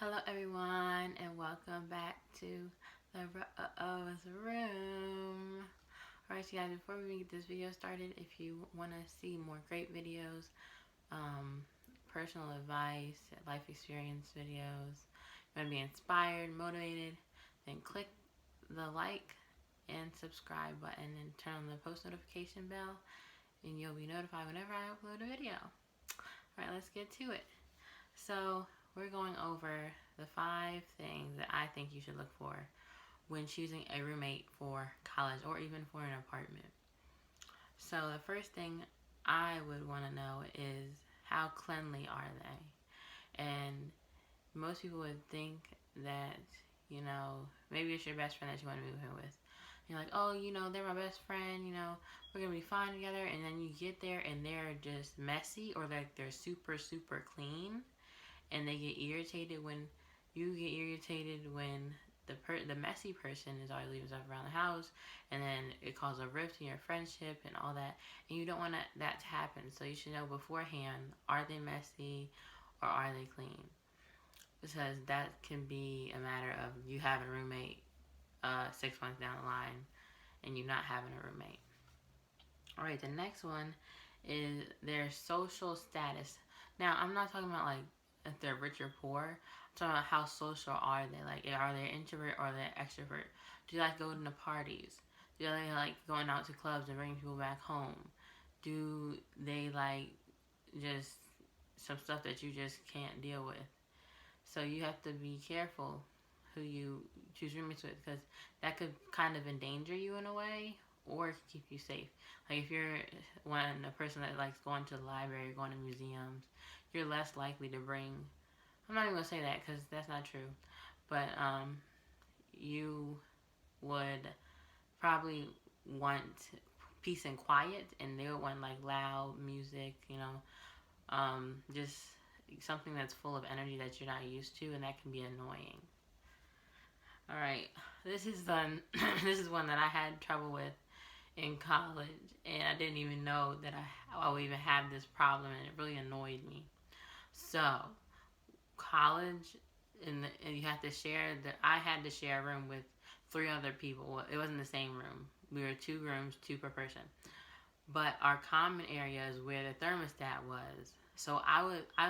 Hello, everyone, and welcome back to the Rose Room. Alright, so guys, before we get this video started, if you want to see more great videos, personal advice, life experience videos, you want to be inspired, motivated, then click the like and subscribe button and turn on the post notification bell, and you'll be notified whenever I upload a video. Alright, let's get to it. So, we're going over the 5 things that I think you should look for when choosing a roommate for college or even for an apartment. So, the first thing I would want to know is how cleanly are they? And most people would think that, maybe it's your best friend that you want to move in with. You're like, oh, they're my best friend, we're going to be fine together. And then you get there and they're just messy, or like they're super, super clean. And they get irritated when the messy person is always leaving stuff around the house, and then it causes a rift in your friendship and all that. And you don't want that to happen. So you should know beforehand, are they messy or are they clean? Because that can be a matter of you having a roommate 6 months down the line and you not having a roommate. Alright, the next one is their social status. Now, I'm not talking about like if they're rich or poor. I'm talking about how social are they. Like, are they introvert or are they extrovert? Do they like going to parties? Do they like going out to clubs and bringing people back home? Do they like just some stuff that you just can't deal with? So you have to be careful who you choose roommates with, because that could kind of endanger you in a way, or keep you safe. Like if you're a person that likes going to the library, going to museums, you're less likely to bring. I'm not even gonna say that because that's not true, but you would probably want peace and quiet, and they would want like loud music, just something that's full of energy that you're not used to, and that can be annoying. All right, this is this is one that I had trouble with in college, and I didn't even know that I would even have this problem, and it really annoyed me. So, college, and you have to share. I had to share a room with 3 other people. It wasn't the same room. We were 2 rooms, 2 per person. But our common area is where the thermostat was. So I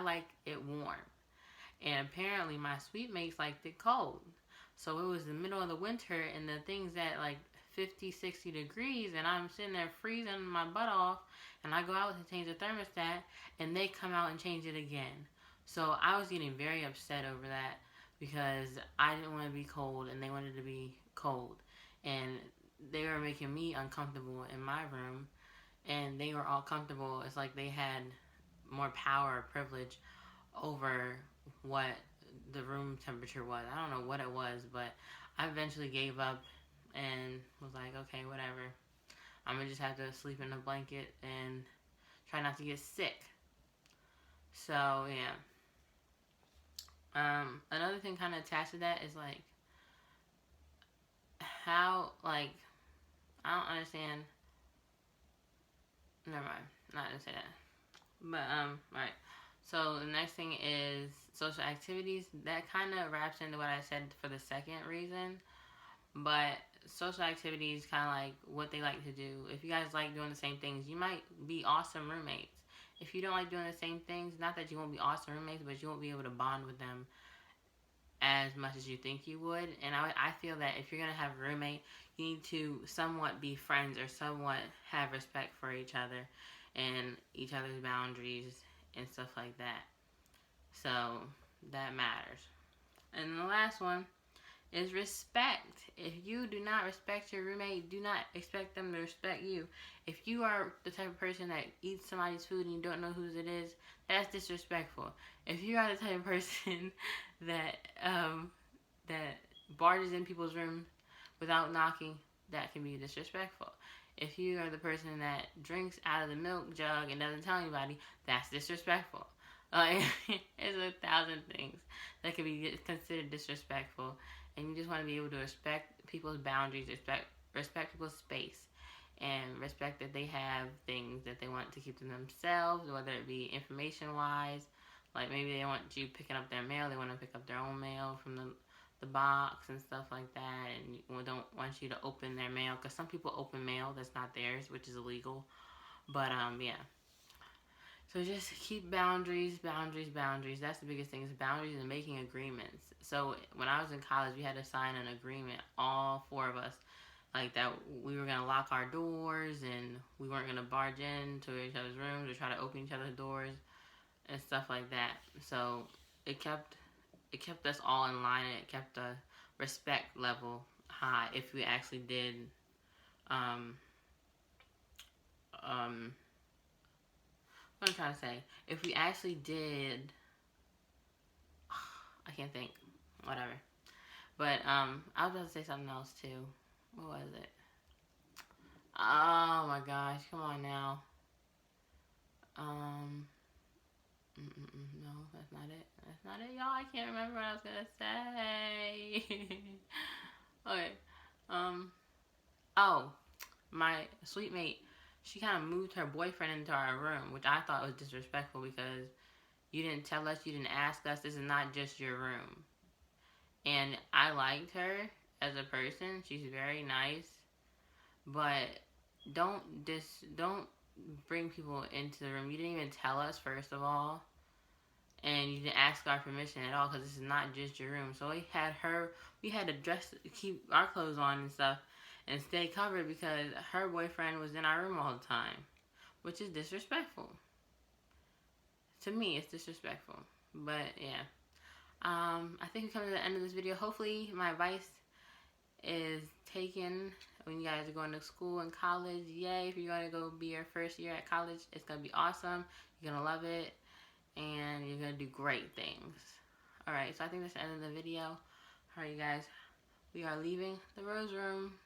like it warm, and apparently my suite mates liked it cold. So it was the middle of the winter, and the thing's at like 50, 60 degrees, and I'm sitting there freezing my butt off, and I go out to change the thermostat, and they come out and change it again. So I was getting very upset over that, because I didn't want to be cold, and they wanted to be cold. And they were making me uncomfortable in my room, and they were all comfortable. It's like they had more power or privilege over what the room temperature was. I don't know what it was, but I eventually gave up and was like, okay, whatever. I'm gonna just have to sleep in a blanket and try not to get sick. So yeah. Another thing kind of attached to that is like how, like, I don't understand. Never mind. Not gonna say that. But right. So the next thing is social activities. That kind of wraps into what I said for the second reason. But social activities, kind of like what they like to do. If you guys like doing the same things, you might be awesome roommates. If you don't like doing the same things, not that you won't be awesome roommates, but you won't be able to bond with them as much as you think you would. And I feel that if you're going to have a roommate, you need to somewhat be friends or somewhat have respect for each other and each other's boundaries and stuff like that. So that matters. And the last one is respect. If you do not respect your roommate, do not expect them to respect you. If you are the type of person that eats somebody's food and you don't know whose it is, that's disrespectful. If you are the type of person that that barges in people's rooms without knocking, that can be disrespectful. If you are the person that drinks out of the milk jug and doesn't tell anybody, that's disrespectful. There's 1,000 things that can be considered disrespectful, and you just want to be able to respect people's boundaries, respect people's space, and respect that they have things that they want to keep to themselves, whether it be information-wise, like maybe they want you picking up their mail, they want to pick up their own mail. box and stuff like that, and we don't want you to open their mail, because some people open mail that's not theirs, which is illegal. But yeah. So just keep boundaries, boundaries, boundaries. That's the biggest thing, is boundaries and making agreements. So when I was in college, we had to sign an agreement, all four of us, like that we were gonna lock our doors and we weren't gonna barge into each other's rooms or try to open each other's doors and stuff like that. So it kept us all in line, and it kept the respect level high if we actually did um what I'm trying to say, if we actually did, I can't think, whatever. But I was about to say something else too. What was it? Oh my gosh, come on now. No, that's not it. That's not it, y'all. I can't remember what I was gonna say. Okay. Oh, my sweet mate, she kind of moved her boyfriend into our room, which I thought was disrespectful, because you didn't tell us, you didn't ask us. This is not just your room. And I liked her as a person. She's very nice, but don't bring people into the room. You didn't even tell us, first of all, and you didn't ask our permission at all, because this is not just your room. So we had to keep our clothes on and stuff, and stay covered, because her boyfriend was in our room all the time, which is disrespectful. To me, it's disrespectful. But yeah, I think we come to the end of this video. Hopefully, my advice is taken when you guys are going to school and college. Yay! If you're going to go be your first year at college, it's going to be awesome. You're going to love it, and you're going to do great things. Alright, so I think that's the end of the video. Alright, you guys, we are leaving the Rose Room.